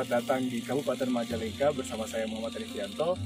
selamat datang di Kabupaten Majalengka bersama saya Muhammad Rifianto.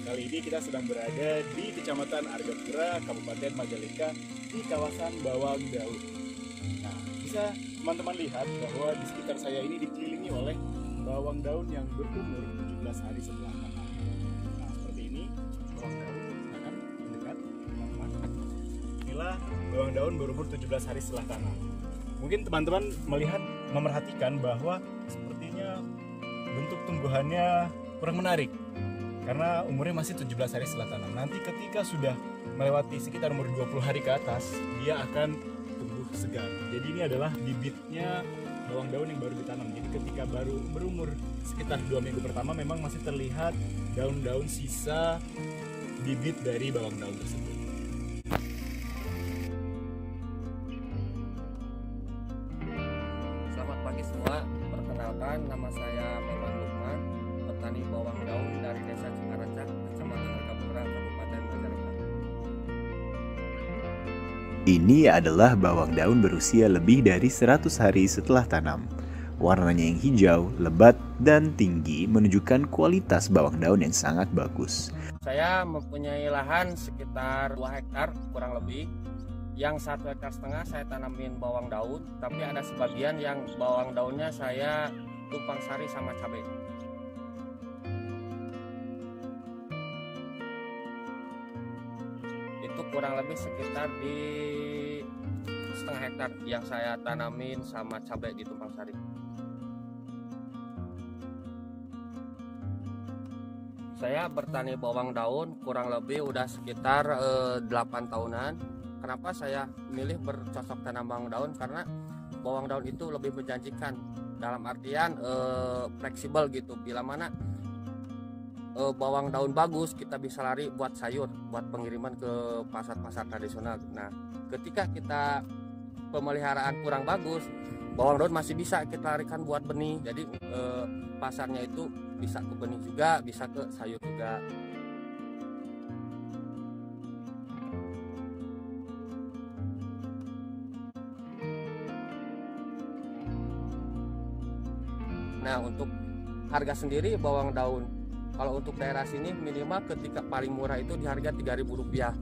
Kali ini kita sedang berada di Kecamatan Argapura, Kabupaten Majalengka, di kawasan Bawang Daun. Nah, bisa teman-teman lihat bahwa di sekitar saya ini dikelilingi oleh bawang daun yang berumur 17 hari setelah tanam. Nah, seperti ini bawang daun, silakan mendekat, teman-teman. Inilah bawang daun berumur 17 hari setelah tanam. Mungkin teman-teman memerhatikan bahwa sepertinya bentuk tumbuhannya kurang menarik, karena umurnya masih 17 hari setelah tanam. Nanti ketika sudah melewati sekitar umur 20 hari ke atas, dia akan tumbuh segar. Jadi ini adalah bibitnya bawang daun yang baru ditanam. Jadi ketika baru berumur sekitar 2 minggu pertama, memang masih terlihat daun-daun sisa bibit dari bawang daun tersebut. Selamat pagi semua, perkenalkan nama saya Memang Lukman, petani bawang daun dari Desa Cikaracak, Kecamatan Argapura, Kabupaten Majalengka. Ini adalah bawang daun berusia lebih dari 100 hari setelah tanam. Warnanya yang hijau, lebat, dan tinggi menunjukkan kualitas bawang daun yang sangat bagus. Saya mempunyai lahan sekitar 2 hektar kurang lebih. Yang 1,5 hektar saya tanamin bawang daun, tapi ada sebagian yang bawang daunnya saya tumpang sari sama cabai. Itu kurang lebih sekitar di 1,5 hektar yang saya tanamin sama cabai di tumpang sari. Saya bertani bawang daun kurang lebih udah sekitar 8 tahunan. Kenapa saya milih bercocok tanam bawang daun? Karena bawang daun itu lebih menjanjikan, dalam artian fleksibel gitu. Bila mana bawang daun bagus, kita bisa lari buat sayur, buat pengiriman ke pasar-pasar tradisional. Nah, ketika kita pemeliharaan kurang bagus, bawang daun masih bisa kita larikan buat benih. Jadi pasarnya itu bisa ke benih juga, bisa ke sayur juga. Nah, untuk harga sendiri bawang daun, kalau untuk daerah sini minimal ketika paling murah itu di harga Rp3.000.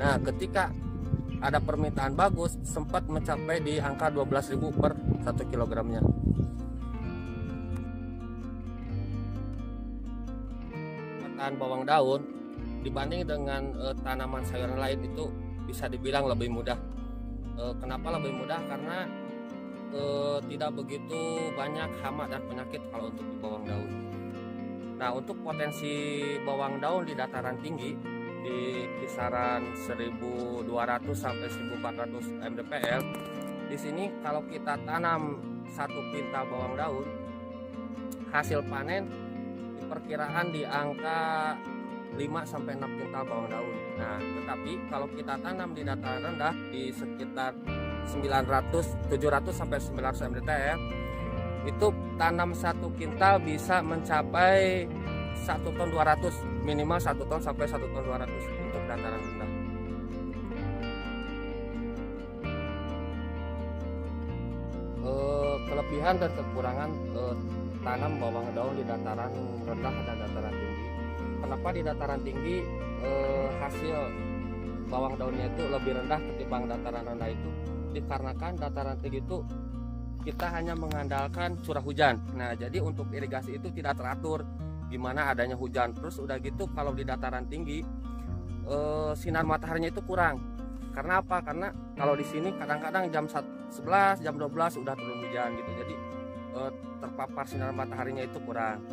Nah, ketika ada permintaan bagus sempat mencapai di angka Rp12.000 per 1 kilogramnya. Penataan bawang daun dibanding dengan tanaman sayuran lain itu bisa dibilang lebih mudah. Kenapa lebih mudah? Karena tidak begitu banyak hama dan penyakit kalau untuk di bawang daun. Nah, untuk potensi bawang daun di dataran tinggi di kisaran 1.200 sampai 1.400 mdpl. Di sini kalau kita tanam 1 kintal bawang daun, hasil panen diperkiraan di angka 5 sampai 6 kintal bawang daun. Nah, tetapi kalau kita tanam di dataran rendah di sekitar 700 sampai 900 mdpl, itu tanam 1 kintal bisa mencapai 1 ton 200, minimal 1 ton sampai 1 ton 200 untuk dataran rendah. Kelebihan dan kekurangan tanam bawang daun di dataran rendah dan dataran tinggi. Kenapa di dataran tinggi hasil bawang daunnya itu lebih rendah ketimbang dataran rendah itu? Dikarenakan dataran tinggi itu kita hanya mengandalkan curah hujan. Nah, jadi untuk irigasi itu tidak teratur gimana adanya hujan. Terus udah gitu kalau di dataran tinggi sinar mataharinya itu kurang. Karena apa? Karena kalau di sini kadang-kadang jam 11, jam 12 udah turun hujan gitu. Jadi terpapar sinar mataharinya itu kurang.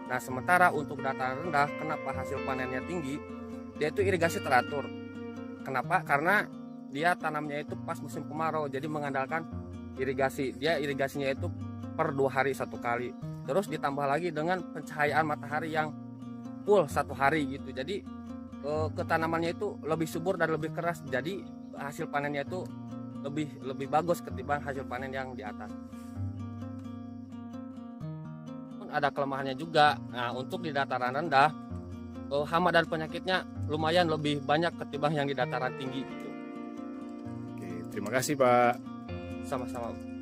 Nah, sementara untuk dataran rendah, kenapa hasil panennya tinggi? Dia itu irigasi teratur. Kenapa? Karena dia tanamnya itu pas musim kemarau, jadi mengandalkan irigasi. Dia irigasinya itu per 2 hari 1 kali. Terus ditambah lagi dengan pencahayaan matahari yang full 1 hari gitu. Jadi ketanamannya itu lebih subur dan lebih keras. Jadi hasil panennya itu lebih bagus ketimbang hasil panen yang di atas. Ada kelemahannya juga. Nah, untuk di dataran rendah hama dan penyakitnya lumayan lebih banyak ketimbang yang di dataran tinggi gitu. Oke, terima kasih Pak. Sama-sama.